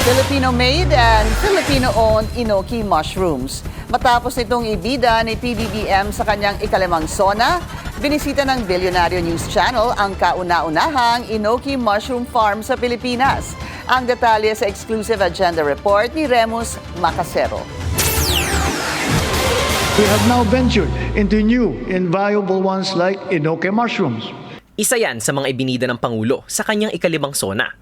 Filipino-made and Filipino-owned Inoki mushrooms. Matapos nitong ibida ni PBBM sa kanyang ikalimang SONA, binisita ng Bilyonaryo News Channel ang kauna-unahang Inoki Mushroom Farm sa Pilipinas. Ang detalye sa exclusive agenda report ni Remus Macasero. We have now ventured into new and valuable ones like Inoki mushrooms. Isa yan sa mga ibinida ng Pangulo sa kanyang ikalimang SONA.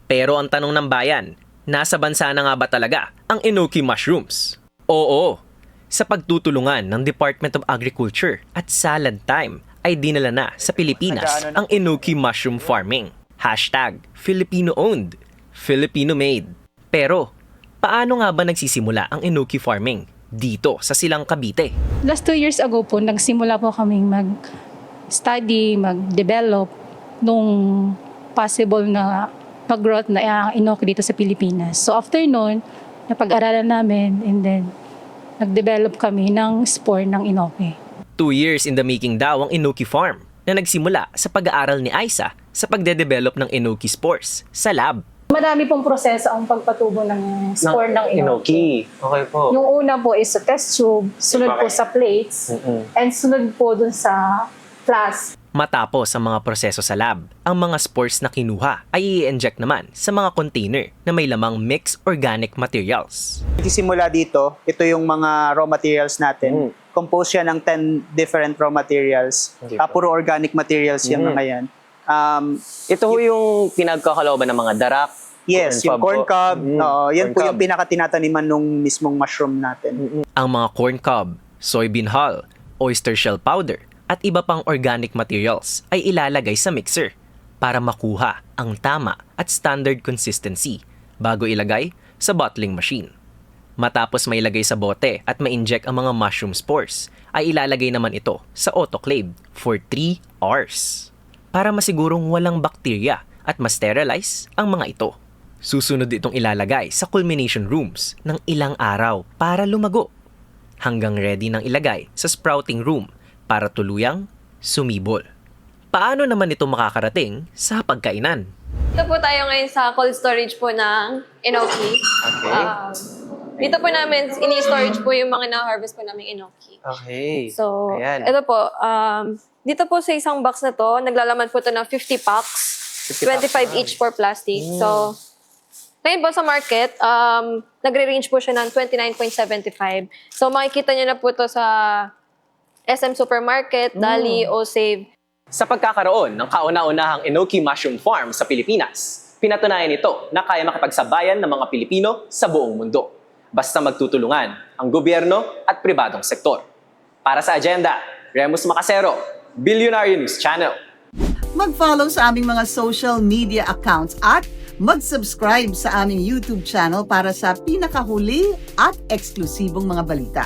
Pero ang tanong ng bayan, nasa bansa na nga ba talaga ang Inoki mushrooms? Oo, sa pagtutulungan ng Department of Agriculture at Salad Time ay dinala na sa Pilipinas ang Inoki mushroom farming. #Filipino-owned, Filipino-made. Pero, paano nga ba nagsisimula ang Inoki farming dito sa Silang Cavite? Last 2 years ago po, nagsimula po kaming mag-study, mag-develop nung possible na pag-growth na Inoki dito sa Pilipinas. So after nun, napag-aralan namin and then nag-develop kami ng spore ng Inoki. 2 years in the making daw ang Inoki Farm na nagsimula sa pag-aaral ni Aisa sa pagde-develop ng Inoki spores sa lab. Madami pong proseso ang pagpatubo ng spore ng Inoki. Okay po. Yung una po is sa test tube, sunod po sa plates, and sunod po dun sa flask. Matapos ang mga proseso sa lab, ang mga spores na kinuha ay i-inject naman sa mga container na may lamang mixed organic materials. Simula dito, ito yung mga raw materials natin. Compose yan ng 10 different raw materials. Puro organic materials yung mga yan. Ito ho yung pinagkakalooban ng mga darak. Yes, yung corn cob. Yan po yung pinakatinataniman nung mismong mushroom natin. Ang mga corn cob, soybean hull, oyster shell powder, at iba pang organic materials ay ilalagay sa mixer para makuha ang tama at standard consistency bago ilagay sa bottling machine. Matapos mailagay sa bote at ma-inject ang mga mushroom spores, ay ilalagay naman ito sa autoclave for 3 hours para masigurong walang bakterya at ma-sterilize ang mga ito. Susunod itong ilalagay sa culmination rooms ng ilang araw para lumago hanggang ready nang ilagay sa sprouting room para tuluyang sumibol. Paano naman ito makakarating sa pagkainan? Dito po tayo ngayon sa cold storage po ng Inoki. Okay. Dito po namin, ini-storage po yung mga na-harvest po namin Inoki. Okay. So, Ayan. ito po, dito po sa isang box na to, naglalaman po ito ng 50 packs, 25 each for plastic. So, ngayon po sa market, nagre-range po siya ng 29.75. So, makikita niyo na po ito sa SM Supermarket, Dali, O-Save. Sa pagkakaroon ng kauna-unahang Inoki Mushroom Farm sa Pilipinas, pinatunayan ito na kaya makipagsabayan ng mga Pilipino sa buong mundo. Basta magtutulungan ang gobyerno at pribadong sektor. Para sa agenda, Remus Macasero, Bilyonaryo News Channel. Mag-follow sa aming mga social media accounts at mag-subscribe sa aming YouTube channel para sa pinakahuli at eksklusibong mga balita.